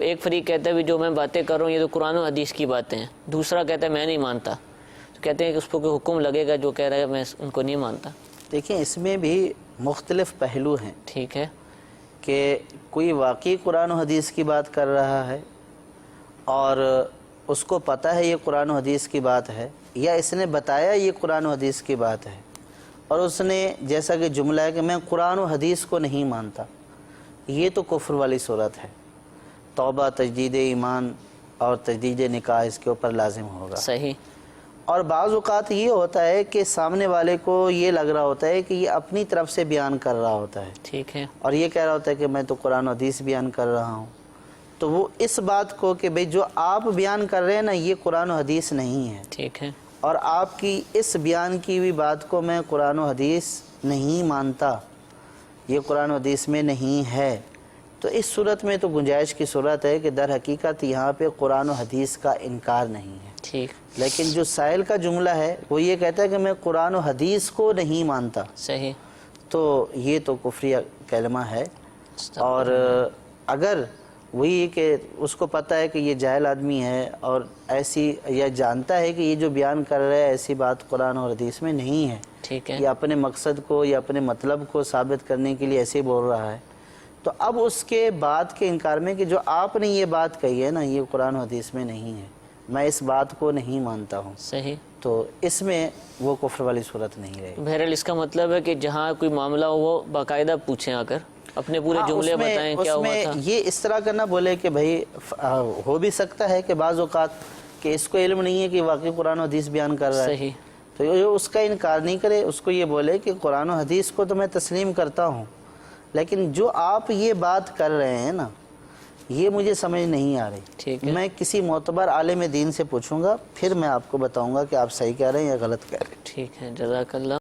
ایک فریق کہتا ہے بھی جو میں باتیں کر رہا ہوں یہ تو قرآن و حدیث کی باتیں ہیں، دوسرا کہتا ہے میں نہیں مانتا، تو کہتے ہیں کہ اس پر کوئی حکم لگے گا جو کہہ رہا ہے میں ان کو نہیں مانتا؟ دیکھیں اس میں بھی مختلف پہلو ہیں، ٹھیک ہے، کہ کوئی واقعی قرآن و حدیث کی بات کر رہا ہے اور اس کو پتہ ہے یہ قرآن و حدیث کی بات ہے، یا اس نے بتایا یہ قرآن و حدیث کی بات ہے اور اس نے جیسا کہ جملہ ہے کہ میں قرآن و حدیث کو نہیں مانتا، یہ تو کفر والی صورت ہے۔ توبہ، تجدید ایمان اور تجدید نکاح اس کے اوپر لازم ہوگا۔ صحیح۔ اور بعض اوقات یہ ہوتا ہے کہ سامنے والے کو یہ لگ رہا ہوتا ہے کہ یہ اپنی طرف سے بیان کر رہا ہوتا ہے، ٹھیک ہے، اور یہ کہہ رہا ہوتا ہے کہ میں تو قرآن و حدیث بیان کر رہا ہوں، تو وہ اس بات کو کہ بھئی جو آپ بیان کر رہے ہیں نا یہ قرآن و حدیث نہیں ہے، ٹھیک ہے، اور آپ کی اس بیان کی ہوئی بات کو میں قرآن و حدیث نہیں مانتا، یہ قرآن و حدیث میں نہیں ہے، تو اس صورت میں تو گنجائش کی صورت ہے کہ در حقیقت یہاں پہ قرآن و حدیث کا انکار نہیں ہے۔ ٹھیک، لیکن جو سائل کا جملہ ہے وہ یہ کہتا ہے کہ میں قرآن و حدیث کو نہیں مانتا، صحیح، تو یہ تو کفری کلمہ ہے۔ اور اگر وہی کہ اس کو پتہ ہے کہ یہ جاہل آدمی ہے اور ایسی یا جانتا ہے کہ یہ جو بیان کر رہا ہے ایسی بات قرآن اور حدیث میں نہیں ہے، ٹھیک ہے، یہ اپنے مقصد کو یا اپنے مطلب کو ثابت کرنے کے لیے ایسے بول رہا ہے، تو اب اس کے بات کے انکار میں کہ جو آپ نے یہ بات کہی ہے نا یہ قرآن و حدیث میں نہیں ہے، میں اس بات کو نہیں مانتا ہوں، صحیح، تو اس میں وہ کفر والی صورت نہیں رہے گی۔ بہرحال اس کا مطلب ہے کہ جہاں کوئی معاملہ ہو وہ باقاعدہ پوچھیں، آ کر اپنے پورے جملے بتائیں کیا ہوا تھا۔ یہ اس طرح کرنا بولے کہ بھائی ہو بھی سکتا ہے کہ بعض اوقات کہ اس کو علم نہیں ہے کہ واقعی قرآن و حدیث بیان کر رہا ہے، صحیح، تو یہ اس کا انکار نہیں کرے، اس کو یہ بولے کہ قرآن و حدیث کو تو میں تسلیم کرتا ہوں، لیکن جو آپ یہ بات کر رہے ہیں نا یہ مجھے سمجھ نہیں آ رہی، ٹھیک ہے، میں کسی معتبر عالم دین سے پوچھوں گا، پھر میں آپ کو بتاؤں گا کہ آپ صحیح کہہ رہے ہیں یا غلط کہہ رہے ہیں۔ ٹھیک ہے، جزاک اللہ۔